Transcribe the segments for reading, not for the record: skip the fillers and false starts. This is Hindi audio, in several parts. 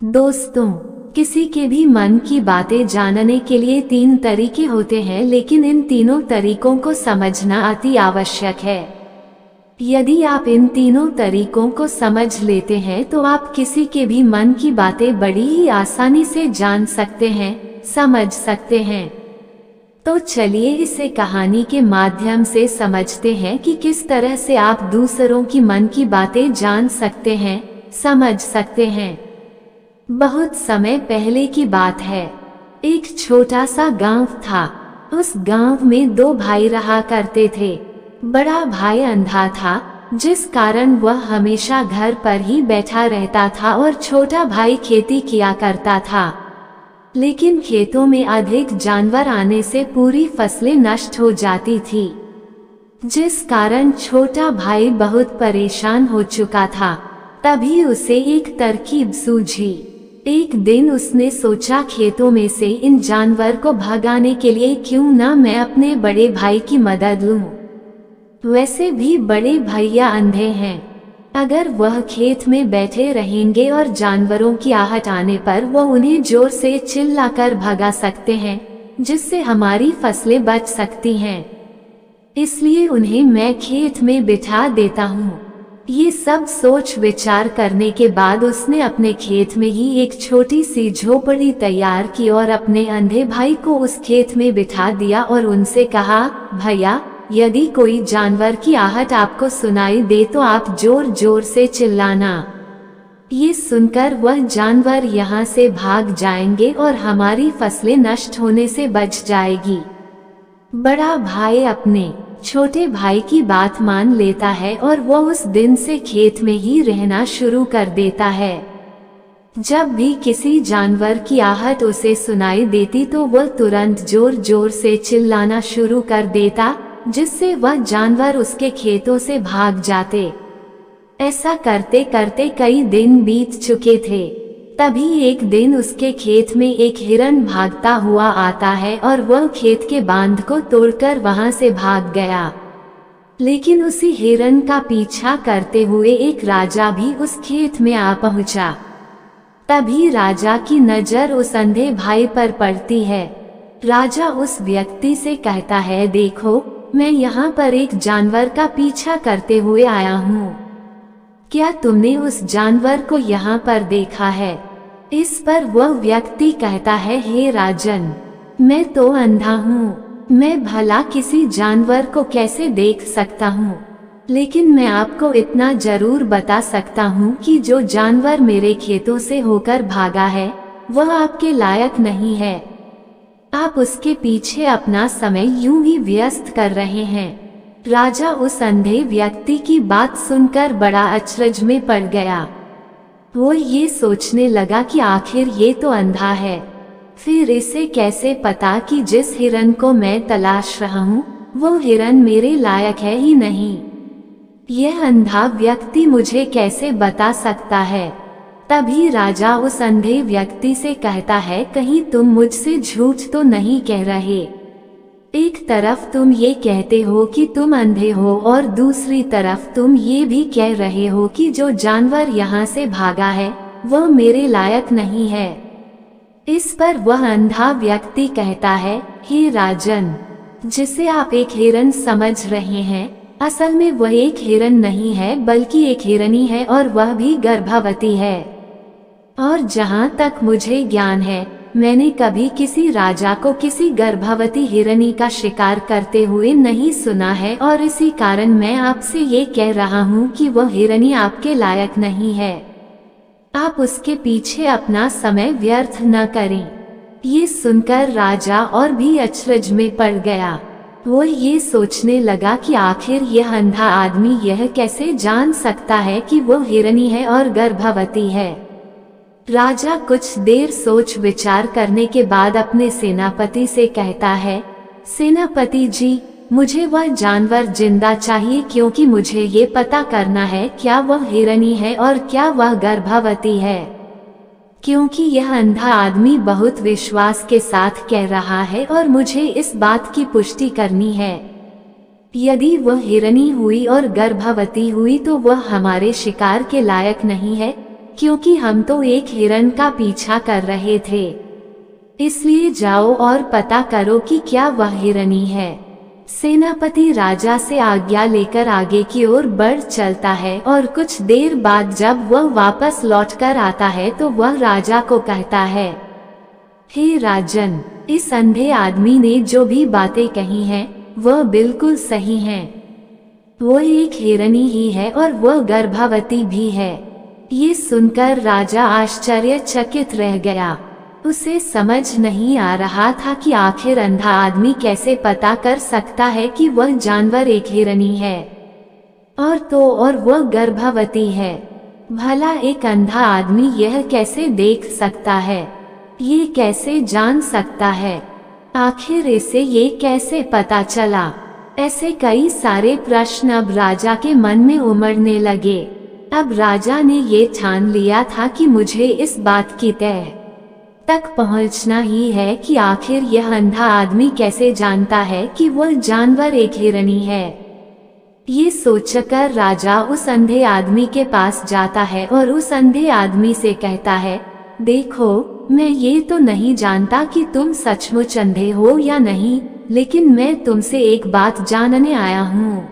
दोस्तों, किसी के भी मन की बातें जानने के लिए 3 तरीके होते हैं, लेकिन इन तीनों तरीकों को समझना अति आवश्यक है। यदि आप इन तीनों तरीकों को समझ लेते हैं तो आप किसी के भी मन की बातें बड़ी ही आसानी से जान सकते हैं, समझ सकते हैं। तो चलिए इसे कहानी के माध्यम से समझते हैं कि किस तरह से आप दूसरों की मन की बातें जान सकते हैं, समझ सकते हैं। बहुत समय पहले की बात है। एक छोटा सा गांव था। उस गांव में 2 भाई रहा करते थे। बड़ा भाई अंधा था, जिस कारण वह हमेशा घर पर ही बैठा रहता था और छोटा भाई खेती किया करता था। लेकिन खेतों में अधिक जानवर आने से पूरी फसलें नष्ट हो जाती थी, जिस कारण छोटा भाई बहुत परेशान हो चुका था। तभी उसे एक तरकीब सूझी। एक दिन उसने सोचा, खेतों में से इन जानवर को भगाने के लिए क्यों ना मैं अपने बड़े भाई की मदद लूं। वैसे भी बड़े भैया अंधे हैं। अगर वह खेत में बैठे रहेंगे और जानवरों की आहट आने पर वो उन्हें जोर से चिल्लाकर भगा सकते हैं, जिससे हमारी फसलें बच सकती हैं। इसलिए उन्हें मैं खेत में बिठा देता हूँ। ये सब सोच विचार करने के बाद उसने अपने खेत में ही एक छोटी सी झोपड़ी तैयार की और अपने अंधे भाई को उस खेत में बिठा दिया और उनसे कहा, भैया, यदि कोई जानवर की आहट आपको सुनाई दे तो आप जोर जोर से चिल्लाना। ये सुनकर वह जानवर यहाँ से भाग जाएंगे और हमारी फसलें नष्ट होने से बच जाएगी। बड़ा भाई अपने छोटे भाई की बात मान लेता है और वो उस दिन से खेत में ही रहना शुरू कर देता है। जब भी किसी जानवर की आहट उसे सुनाई देती तो वह तुरंत जोर जोर से चिल्लाना शुरू कर देता, जिससे वह जानवर उसके खेतों से भाग जाते। ऐसा करते करते कई दिन बीत चुके थे। तभी एक दिन उसके खेत में एक हिरन भागता हुआ आता है और वह खेत के बांध को तोड़कर वहां से भाग गया। लेकिन उसी हिरन का पीछा करते हुए एक राजा भी उस खेत में आ पहुंचा। तभी राजा की नजर उस अंधे भाई पर पड़ती है। राजा उस व्यक्ति से कहता है, देखो, मैं यहाँ पर एक जानवर का पीछा करते हुए आया हूँ। क्या तुमने उस जानवर को यहाँ पर देखा है? इस पर वह व्यक्ति कहता है, हे राजन, मैं तो अंधा हूँ, मैं भला किसी जानवर को कैसे देख सकता हूँ। लेकिन मैं आपको इतना जरूर बता सकता हूँ कि जो जानवर मेरे खेतों से होकर भागा है वह आपके लायक नहीं है। आप उसके पीछे अपना समय यूं ही व्यस्त कर रहे हैं। राजा उस अंधे व्यक्ति की बात सुनकर बड़ा अचरज में पड़ गया। वो ये सोचने लगा कि आखिर ये तो अंधा है, फिर इसे कैसे पता कि जिस हिरन को मैं तलाश रहा हूँ वो हिरन मेरे लायक है ही नहीं। यह अंधा व्यक्ति मुझे कैसे बता सकता है। तभी राजा उस अंधे व्यक्ति से कहता है, कहीं तुम मुझसे झूठ तो नहीं कह रहे। एक तरफ तुम ये कहते हो कि तुम अंधे हो और दूसरी तरफ तुम ये भी कह रहे हो कि जो जानवर यहाँ से भागा है वह मेरे लायक नहीं है। इस पर वह अंधा व्यक्ति कहता है, हे राजन, जिसे आप एक हिरन समझ रहे हैं, असल में वह एक हिरन नहीं है बल्कि एक हिरनी है और वह भी गर्भवती है। और जहाँ तक मुझे ज्ञान है, मैंने कभी किसी राजा को किसी गर्भवती हिरनी का शिकार करते हुए नहीं सुना है और इसी कारण मैं आपसे ये कह रहा हूँ कि वह हिरनी आपके लायक नहीं है। आप उसके पीछे अपना समय व्यर्थ न करें। ये सुनकर राजा और भी अचरज में पड़ गया। वो ये सोचने लगा कि आखिर यह अंधा आदमी यह कैसे जान सकता है कि वो हिरनी है और गर्भवती है। राजा कुछ देर सोच विचार करने के बाद अपने सेनापति से कहता है, सेनापति जी, मुझे वह जानवर जिंदा चाहिए क्योंकि मुझे ये पता करना है क्या वह हिरनी है और क्या वह गर्भवती है। क्योंकि यह अंधा आदमी बहुत विश्वास के साथ कह रहा है और मुझे इस बात की पुष्टि करनी है। यदि वह हिरनी हुई और गर्भवती हुई तो वह हमारे शिकार के लायक नहीं है, क्योंकि हम तो एक हिरण का पीछा कर रहे थे। इसलिए जाओ और पता करो कि क्या वह हिरनी है। सेनापति राजा से आज्ञा लेकर आगे की ओर बढ़ चलता है और कुछ देर बाद जब वह वापस लौटकर आता है तो वह राजा को कहता है, हे राजन, इस अंधे आदमी ने जो भी बातें कही हैं, वह बिल्कुल सही हैं। वह एक हिरनी ही है और वह गर्भवती भी है। ये सुनकर राजा आश्चर्यचकित रह गया। उसे समझ नहीं आ रहा था कि आखिर अंधा आदमी कैसे पता कर सकता है कि वह जानवर एक हिरनी है और वह गर्भवती है। भला एक अंधा आदमी यह कैसे देख सकता है? ये कैसे जान सकता है? आखिर इसे ये कैसे पता चला? ऐसे कई सारे प्रश्न अब राजा के मन में उमड़ने लगे। अब राजा ने ये ठान लिया था कि मुझे इस बात की तह तक पहुंचना ही है कि आखिर यह अंधा आदमी कैसे जानता है कि वह जानवर एक हिरनी है। ये सोचकर राजा उस अंधे आदमी के पास जाता है और उस अंधे आदमी से कहता है, देखो, मैं ये तो नहीं जानता कि तुम सचमुच अंधे हो या नहीं, लेकिन मैं तुमसे एक बात जानने आया हूँ।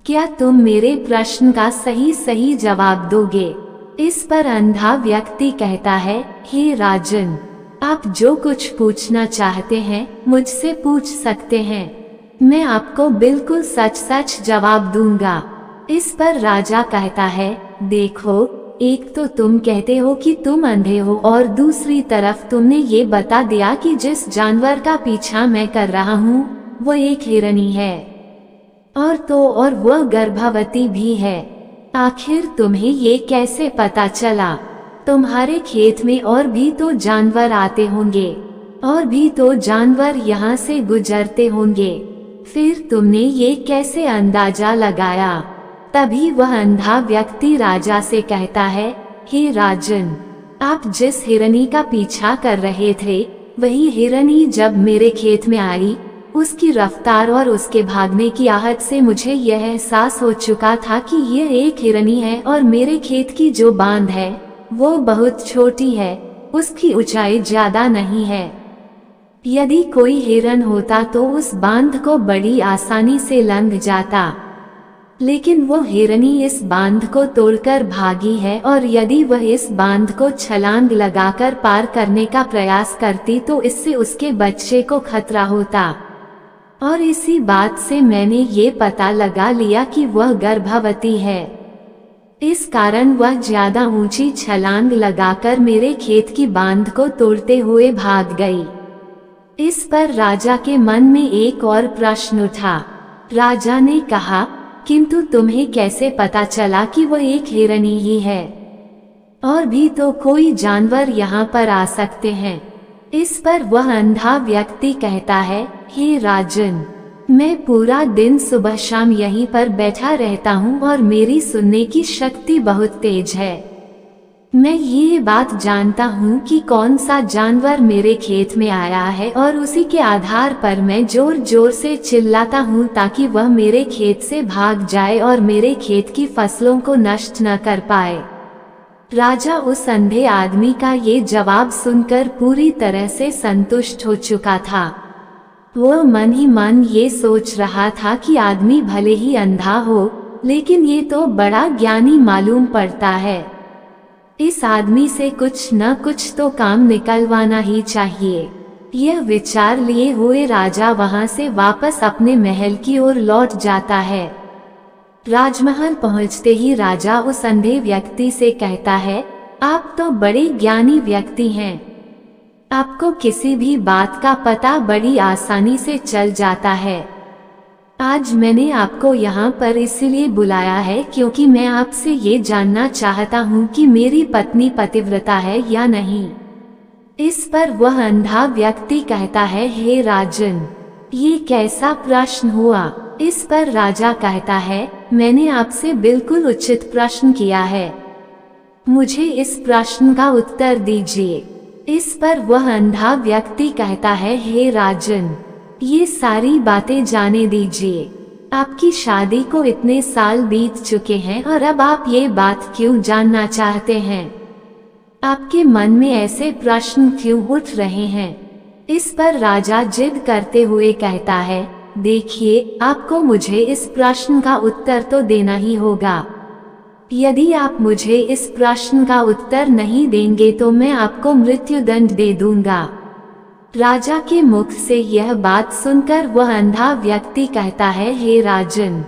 क्या तुम मेरे प्रश्न का सही सही जवाब दोगे? इस पर अंधा व्यक्ति कहता है, हे राजन, आप जो कुछ पूछना चाहते हैं मुझसे पूछ सकते हैं। मैं आपको बिल्कुल सच सच जवाब दूंगा। इस पर राजा कहता है, देखो, एक तो तुम कहते हो कि तुम अंधे हो और दूसरी तरफ तुमने ये बता दिया कि जिस जानवर का पीछा मैं कर रहा हूँ वो एक हिरनी है और वह गर्भवती भी है। आखिर तुम्हें ये कैसे पता चला? तुम्हारे खेत में और भी तो जानवर आते होंगे और भी तो जानवर यहाँ से गुजरते होंगे, फिर तुमने ये कैसे अंदाजा लगाया? तभी वह अंधा व्यक्ति राजा से कहता है, हे राजन, आप जिस हिरनी का पीछा कर रहे थे वही हिरनी जब मेरे खेत में आई, उसकी रफ्तार और उसके भागने की आहट से मुझे यह एहसास हो चुका था कि यह एक हिरनी है और मेरे खेत की जो बांध है वो बहुत छोटी है, उसकी ऊंचाई ज्यादा नहीं है। यदि कोई हिरन होता तो उस बांध को बड़ी आसानी से लंघ जाता, लेकिन वो हिरनी इस बांध को तोड़कर भागी है और यदि वह इस बांध को छलांग लगाकर पार करने का प्रयास करती तो इससे उसके बच्चे को खतरा होता। और इसी बात से मैंने ये पता लगा लिया कि वह गर्भवती है। इस कारण वह ज्यादा ऊंची छलांग लगाकर मेरे खेत की बांध को तोड़ते हुए भाग गई। इस पर राजा के मन में एक और प्रश्न उठा। राजा ने कहा, किंतु तुम्हें कैसे पता चला कि वह एक हिरनी ही है? और भी तो कोई जानवर यहाँ पर आ सकते हैं। इस पर वह अंधा व्यक्ति कहता है, हे राजन, मैं पूरा दिन सुबह शाम यहीं पर बैठा रहता हूँ और मेरी सुनने की शक्ति बहुत तेज है। मैं ये बात जानता हूँ कि कौन सा जानवर मेरे खेत में आया है और उसी के आधार पर मैं जोर जोर से चिल्लाता हूँ ताकि वह मेरे खेत से भाग जाए और मेरे खेत की फसलों को नष्ट न कर पाए। राजा उस अंधे आदमी का ये जवाब सुनकर पूरी तरह से संतुष्ट हो चुका था। वह मन ही मन ये सोच रहा था कि आदमी भले ही अंधा हो, लेकिन ये तो बड़ा ज्ञानी मालूम पड़ता है। इस आदमी से कुछ न कुछ तो काम निकलवाना ही चाहिए। यह विचार लिए हुए राजा वहां से वापस अपने महल की ओर लौट जाता है। राजमहल पहुंचते ही राजा उस अंधे व्यक्ति से कहता है, आप तो बड़े ज्ञानी व्यक्ति हैं। आपको किसी भी बात का पता बड़ी आसानी से चल जाता है। आज मैंने आपको यहाँ पर इसलिए बुलाया है क्योंकि मैं आपसे ये जानना चाहता हूँ कि मेरी पत्नी पतिव्रता है या नहीं। इस पर वह अंधा व्यक्ति कहता है, हे राजन, ये कैसा प्रश्न हुआ? इस पर राजा कहता है, मैंने आपसे बिल्कुल उचित प्रश्न किया है, मुझे इस प्रश्न का उत्तर दीजिए। इस पर वह अंधा व्यक्ति कहता है, हे राजन, ये सारी बातें जाने दीजिए। आपकी शादी को इतने साल बीत चुके हैं और अब आप ये बात क्यों जानना चाहते हैं? आपके मन में ऐसे प्रश्न क्यों उठ रहे हैं? इस पर राजा जिद करते हुए कहता है, देखिए, आपको मुझे इस प्रश्न का उत्तर तो देना ही होगा। यदि आप मुझे इस प्रश्न का उत्तर नहीं देंगे तो मैं आपको मृत्युदंड दे दूंगा। राजा के मुख से यह बात सुनकर वह अंधा व्यक्ति कहता है, हे राजन,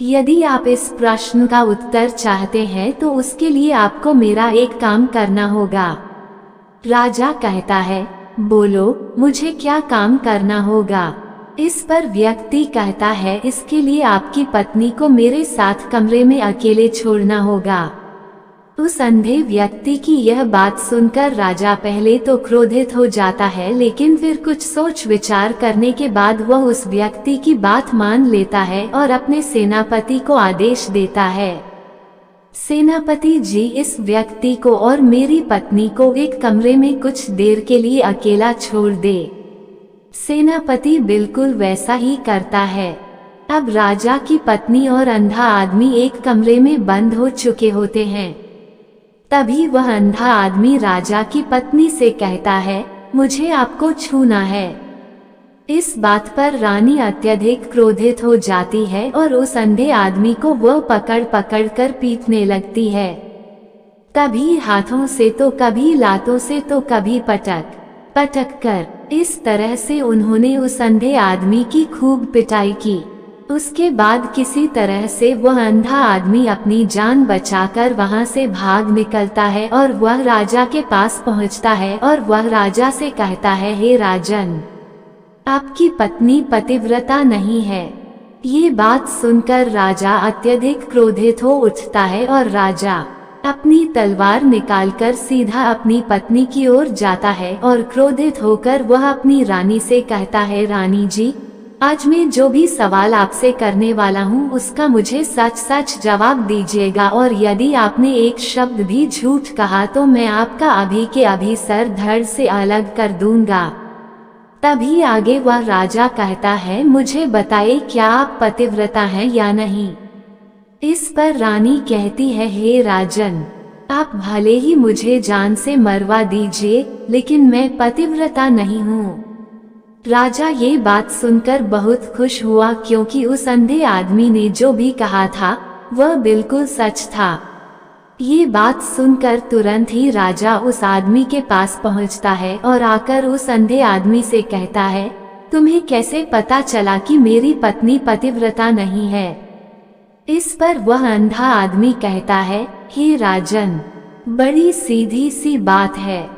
यदि आप इस प्रश्न का उत्तर चाहते हैं तो उसके लिए आपको मेरा एक काम करना होगा। राजा कहता है, बोलो, मुझे क्या काम करना होगा? इस पर व्यक्ति कहता है, इसके लिए आपकी पत्नी को मेरे साथ कमरे में अकेले छोड़ना होगा। उस अंधे व्यक्ति की यह बात सुनकर राजा पहले तो क्रोधित हो जाता है, लेकिन फिर कुछ सोच विचार करने के बाद वह उस व्यक्ति की बात मान लेता है और अपने सेनापति को आदेश देता है, सेनापति जी, इस व्यक्ति को और मेरी पत्नी को एक कमरे में कुछ देर के लिए अकेला छोड़ दे। सेनापति बिल्कुल वैसा ही करता है। अब राजा की पत्नी और अंधा आदमी एक कमरे में बंद हो चुके होते हैं। तभी वह अंधा आदमी राजा की पत्नी से कहता है, मुझे आपको छूना है। इस बात पर रानी अत्यधिक क्रोधित हो जाती है और उस अंधे आदमी को वह पकड़ पकड़ कर पीटने लगती है। कभी हाथों से तो कभी लातों से तो कभी पटक पटक कर। इस तरह से उन्होंने उस अंधे आदमी की खूब पिटाई की। उसके बाद किसी तरह से वह अंधा आदमी अपनी जान बचाकर वहां से भाग निकलता है और वह राजा के पास पहुंचता है और वह राजा से कहता है, हे राजन, आपकी पत्नी पतिव्रता नहीं है। ये बात सुनकर राजा अत्यधिक क्रोधित हो उठता है और राजा अपनी तलवार निकालकर सीधा अपनी पत्नी की ओर जाता है और क्रोधित होकर वह अपनी रानी से कहता है, रानी जी, आज मैं जो भी सवाल आपसे करने वाला हूँ उसका मुझे सच सच जवाब दीजिएगा, और यदि आपने एक शब्द भी झूठ कहा तो मैं आपका अभी के अभी सर धड़ से अलग कर दूंगा। तभी आगे वह राजा कहता है, मुझे बताइए, क्या आप पतिव्रता हैं या नहीं? इस पर रानी कहती है, हे राजन, आप भले ही मुझे जान से मरवा दीजिए, लेकिन मैं पतिव्रता नहीं हूँ। राजा ये बात सुनकर बहुत खुश हुआ, क्योंकि उस अंधे आदमी ने जो भी कहा था वह बिल्कुल सच था। ये बात सुनकर तुरंत ही राजा उस आदमी के पास पहुंचता है और आकर उस अंधे आदमी से कहता है, तुम्हें कैसे पता चला कि मेरी पत्नी पतिव्रता नहीं है? इस पर वह अंधा आदमी कहता है, हे राजन, बड़ी सीधी सी बात है।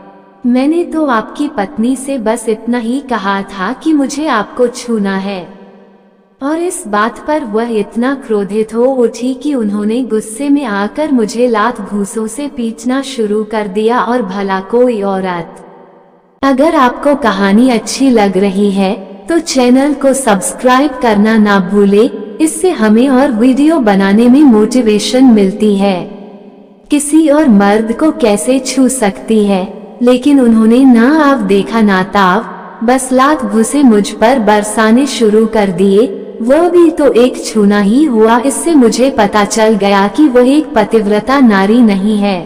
मैंने तो आपकी पत्नी से बस इतना ही कहा था कि मुझे आपको छूना है, और इस बात पर वह इतना क्रोधित हो उठी कि उन्होंने गुस्से में आकर मुझे लात घूंसों से पीटना शुरू कर दिया। और भला कोई औरत। अगर आपको कहानी अच्छी लग रही है तो चैनल को सब्सक्राइब करना ना भूले, इससे हमें और वीडियो बनाने में मोटिवेशन मिलती है। किसी और मर्द को कैसे छू सकती है, लेकिन उन्होंने ना आव देखा ना ताव, बस लात घुसे मुझ पर बरसाने शुरू कर दिए, वो भी तो एक छूना ही हुआ। इससे मुझे पता चल गया कि वह एक पतिव्रता नारी नहीं है।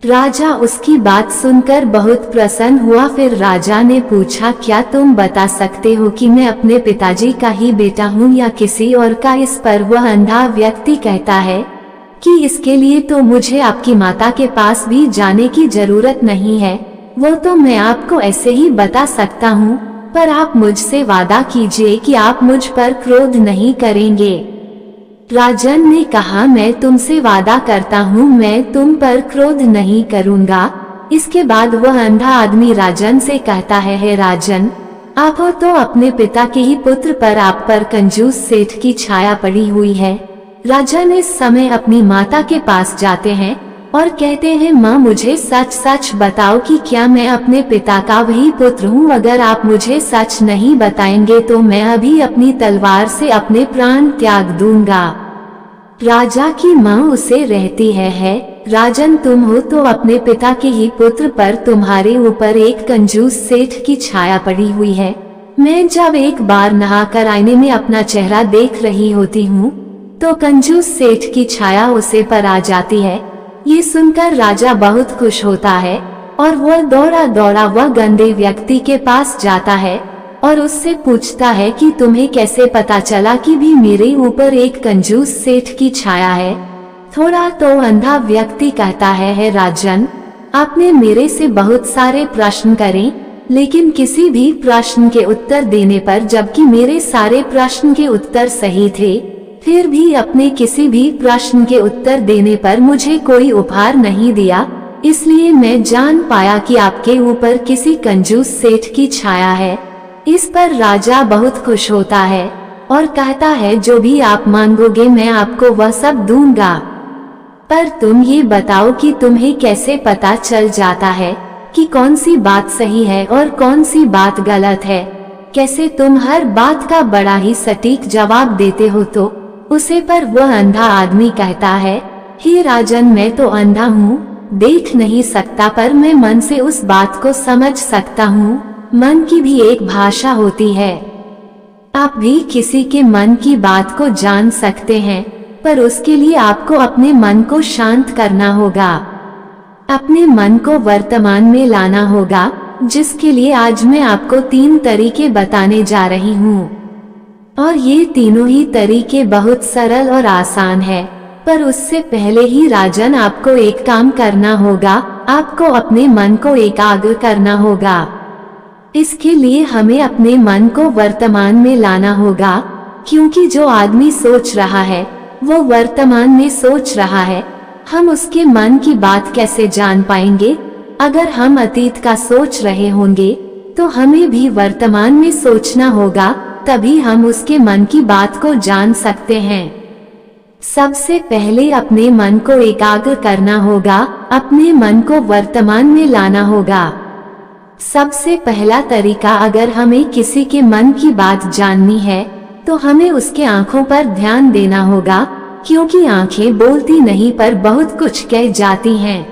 राजा उसकी बात सुनकर बहुत प्रसन्न हुआ। फिर राजा ने पूछा, क्या तुम बता सकते हो कि मैं अपने पिताजी का ही बेटा हूँ या किसी और का? इस पर वह अंधा व्यक्ति कहता है कि इसके लिए तो मुझे आपकी माता के पास भी जाने की जरूरत नहीं है, वो तो मैं आपको ऐसे ही बता सकता हूँ, पर आप मुझसे वादा कीजिए कि आप मुझ पर क्रोध नहीं करेंगे। राजन ने कहा, मैं तुमसे वादा करता हूँ मैं तुम पर क्रोध नहीं करूँगा। इसके बाद वह अंधा आदमी राजन से कहता है, हे राजन, आप हो तो अपने पिता के ही पुत्र पर आप पर कंजूस सेठ की छाया पड़ी हुई है। राजन इस समय अपनी माता के पास जाते हैं और कहते हैं, माँ, मुझे सच सच बताओ कि क्या मैं अपने पिता का वही पुत्र हूँ? अगर आप मुझे सच नहीं बताएंगे तो मैं अभी अपनी तलवार से अपने प्राण त्याग दूंगा। राजा की माँ उसे रहती है, राजन, तुम हो तो अपने पिता के ही पुत्र पर तुम्हारे ऊपर एक कंजूस सेठ की छाया पड़ी हुई है। मैं जब एक बार नहाकर आईने में अपना चेहरा देख रही होती हूँ तो कंजूस सेठ की छाया उसे पर आ जाती है। ये सुनकर राजा बहुत खुश होता है और वह दौड़ा दौड़ा वह गंदे व्यक्ति के पास जाता है और उससे पूछता है कि तुम्हें कैसे पता चला कि भी मेरे ऊपर एक कंजूस सेठ की छाया है। थोड़ा तो अंधा व्यक्ति कहता है राजन, आपने मेरे से बहुत सारे प्रश्न करे लेकिन किसी भी प्रश्न के उत्तर देने पर, जबकि मेरे सारे प्रश्न के उत्तर सही थे, फिर भी अपने किसी भी प्रश्न के उत्तर देने पर मुझे कोई उपहार नहीं दिया। इसलिए मैं जान पाया कि आपके ऊपर किसी कंजूस सेठ की छाया है। इस पर राजा बहुत खुश होता है और कहता है जो भी आप मांगोगे मैं आपको वह सब दूंगा। पर तुम ये बताओ कि तुम्हें कैसे पता चल जाता है कि कौन सी बात सही है और कौन सी बात गलत है? कैसे तुम हर बात का बड़ा ही सटीक जवाब देते हो? तो उसे पर वह अंधा आदमी कहता है, हे राजन, मैं तो अंधा हूँ, देख नहीं सकता, पर मैं मन से उस बात को समझ सकता हूँ। मन की भी एक भाषा होती है। आप भी किसी के मन की बात को जान सकते हैं, पर उसके लिए आपको अपने मन को शांत करना होगा, अपने मन को वर्तमान में लाना होगा, जिसके लिए आज मैं आपको 3 तरीके बताने जा रही हूँ। और ये तीनों ही तरीके बहुत सरल और आसान है। पर उससे पहले ही राजन आपको एक काम करना होगा, आपको अपने मन को एकाग्र करना होगा। इसके लिए हमें अपने मन को वर्तमान में लाना होगा, क्योंकि जो आदमी सोच रहा है वो वर्तमान में सोच रहा है। हम उसके मन की बात कैसे जान पाएंगे? अगर हम अतीत का सोच रहे होंगे तो हमें भी वर्तमान में सोचना होगा, तभी हम उसके मन की बात को जान सकते हैं। सबसे पहले अपने मन को एकाग्र करना होगा, अपने मन को वर्तमान में लाना होगा। सबसे पहला तरीका, अगर हमें किसी के मन की बात जाननी है तो हमें उसके आंखों पर ध्यान देना होगा, क्योंकि आंखें बोलती नहीं पर बहुत कुछ कह जाती हैं।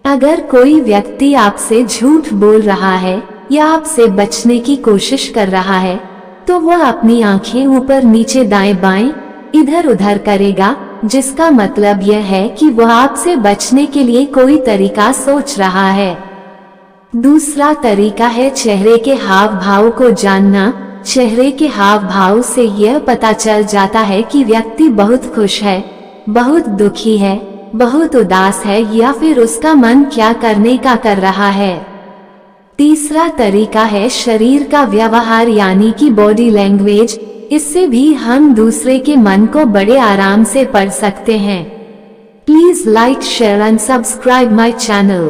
अगर कोई व्यक्ति आपसे झूठ बोल रहा है या आपसे बचने की कोशिश कर रहा है तो वह अपनी आंखें ऊपर नीचे दाएं बाएं इधर उधर करेगा, जिसका मतलब यह है कि वह आपसे बचने के लिए कोई तरीका सोच रहा है। दूसरा तरीका है चेहरे के हाव भाव को जानना। चेहरे के हाव भाव से यह पता चल जाता है कि व्यक्ति बहुत खुश है, बहुत दुखी है, बहुत उदास है, या फिर उसका मन क्या करने का कर रहा है। तीसरा तरीका है शरीर का व्यवहार, यानी कि बॉडी लैंग्वेज। इससे भी हम दूसरे के मन को बड़े आराम से पढ़ सकते हैं। Please like, share and subscribe my channel.